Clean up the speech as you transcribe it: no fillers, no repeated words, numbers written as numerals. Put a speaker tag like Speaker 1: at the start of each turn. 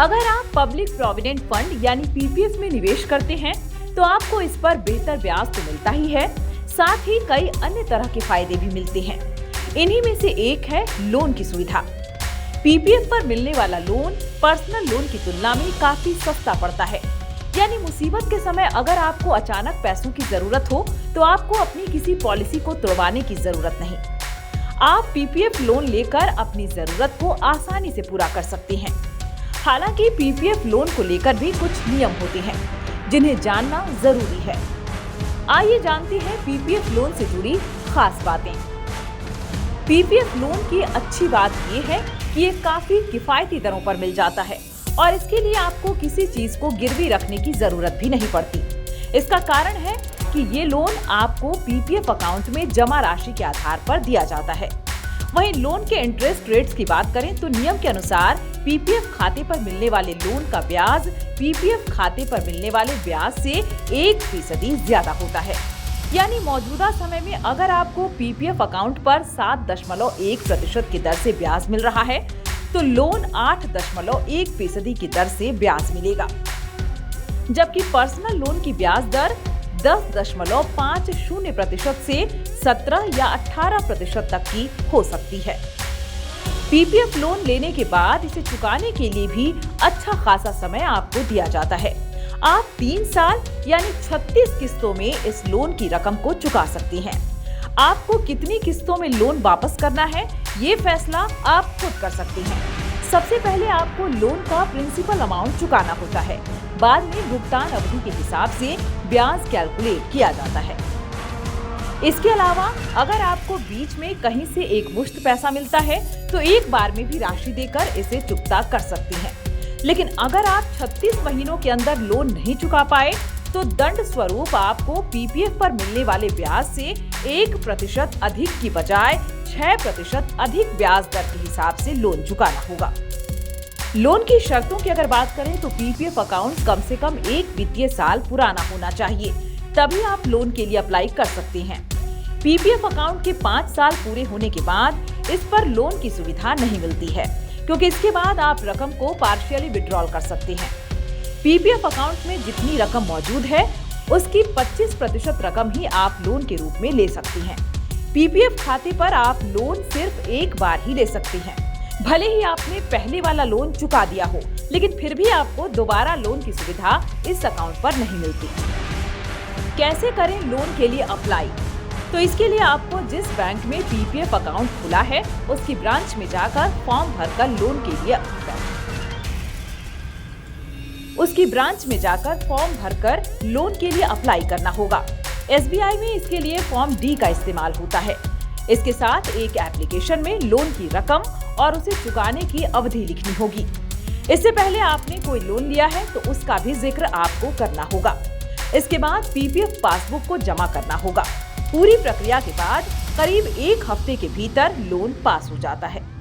Speaker 1: अगर आप public provident fund यानी पीपीएफ में निवेश करते हैं तो आपको इस पर बेहतर ब्याज तो मिलता ही है, साथ ही कई अन्य तरह के फायदे भी मिलते हैं। इन्हीं में से एक है लोन की सुविधा। पीपीएफ पर मिलने वाला लोन पर्सनल लोन की तुलना में काफी सस्ता पड़ता है। यानी मुसीबत के समय अगर आपको अचानक पैसों की जरूरत हो तो आपको अपनी किसी पॉलिसी को तोड़वाने की जरूरत नहीं। आप पीपीएफ लोन लेकर अपनी जरूरत को आसानी से पूरा कर सकते हैं। हालांकि पीपीएफ लोन को लेकर भी कुछ नियम होते हैं जिन्हें जानना जरूरी है। आइए जानते हैं पीपीएफ लोन से जुड़ी खास बातें। पीपीएफ लोन की अच्छी बात ये है कि ये काफी किफायती दरों पर मिल जाता है और इसके लिए आपको किसी चीज को गिरवी रखने की जरूरत भी नहीं पड़ती। इसका कारण है कि ये लोन आपको पीपीएफ अकाउंट में जमा राशि के आधार पर दिया जाता है। वहीं लोन के इंटरेस्ट रेट्स की बात करें तो नियम के अनुसार पीपीएफ खाते पर मिलने वाले लोन का ब्याज पीपीएफ खाते पर मिलने वाले ब्याज से 1% ज्यादा होता है। यानी मौजूदा समय में अगर आपको पीपीएफ अकाउंट पर 7.1% की दर से ब्याज मिल रहा है तो लोन 8.1% की दर से ब्याज मिलेगा, जबकि पर्सनल लोन की ब्याज दर 10.50% से 17 या 18% तक की हो सकती है। पीपीएफ लोन लेने के बाद इसे चुकाने के लिए भी अच्छा खासा समय आपको दिया जाता है। आप 3 साल यानी 36 किस्तों में इस लोन की रकम को चुका सकते हैं। आपको कितनी किस्तों में लोन वापस करना है ये फैसला आप खुद कर सकते हैं। सबसे पहले आपको लोन का प्रिंसिपल अमाउंट चुकाना होता है। बाद में भुगतान अवधि के हिसाब से ब्याज कैलकुलेट किया जाता है। इसके अलावा अगर आपको बीच में कहीं से एक मुश्त पैसा मिलता है तो एक बार में भी राशि देकर इसे चुकता कर सकते हैं। लेकिन अगर आप 36 महीनों के अंदर लोन नहीं चुका पाए तो दंड स्वरूप आपको पीपीएफ पर मिलने वाले ब्याज से 1% अधिक की बजाय 6% अधिक ब्याज दर के हिसाब से लोन चुकाना होगा। लोन की शर्तों की अगर बात करें तो पीपीएफ अकाउंट कम से कम 1 वित्तीय साल पुराना होना चाहिए, तभी आप लोन के लिए अप्लाई कर सकते हैं। पीपीएफ अकाउंट के 5 साल पूरे होने के बाद इस पर लोन की सुविधा नहीं मिलती है, क्योंकि इसके बाद आप रकम को पार्शियली विड्रॉल कर सकते हैं। पीपीएफ अकाउंट में जितनी रकम मौजूद है उसकी 25% रकम ही आप लोन के रूप में ले सकते हैं। पीपीएफ खाते पर आप लोन सिर्फ एक बार ही ले सकते हैं। भले ही आपने पहले वाला लोन चुका दिया हो, लेकिन फिर भी आपको दोबारा लोन की सुविधा इस अकाउंट पर नहीं मिलती। कैसे करें लोन के लिए अप्लाई? तो इसके लिए आपको जिस बैंक में पीपीएफ अकाउंट खुला है उसकी ब्रांच में जाकर फॉर्म भरकर लोन के लिए अप्लाई करना होगा। एसबीआई में इसके लिए फॉर्म डी का इस्तेमाल होता है। इसके साथ एक एप्लीकेशन में लोन की रकम और उसे चुकाने की अवधि लिखनी होगी। इससे पहले आपने कोई लोन लिया है तो उसका भी जिक्र आपको करना होगा। इसके बाद पीपीएफ पासबुक को जमा करना होगा। पूरी प्रक्रिया के बाद करीब 1 हफ्ते के भीतर लोन पास हो जाता है।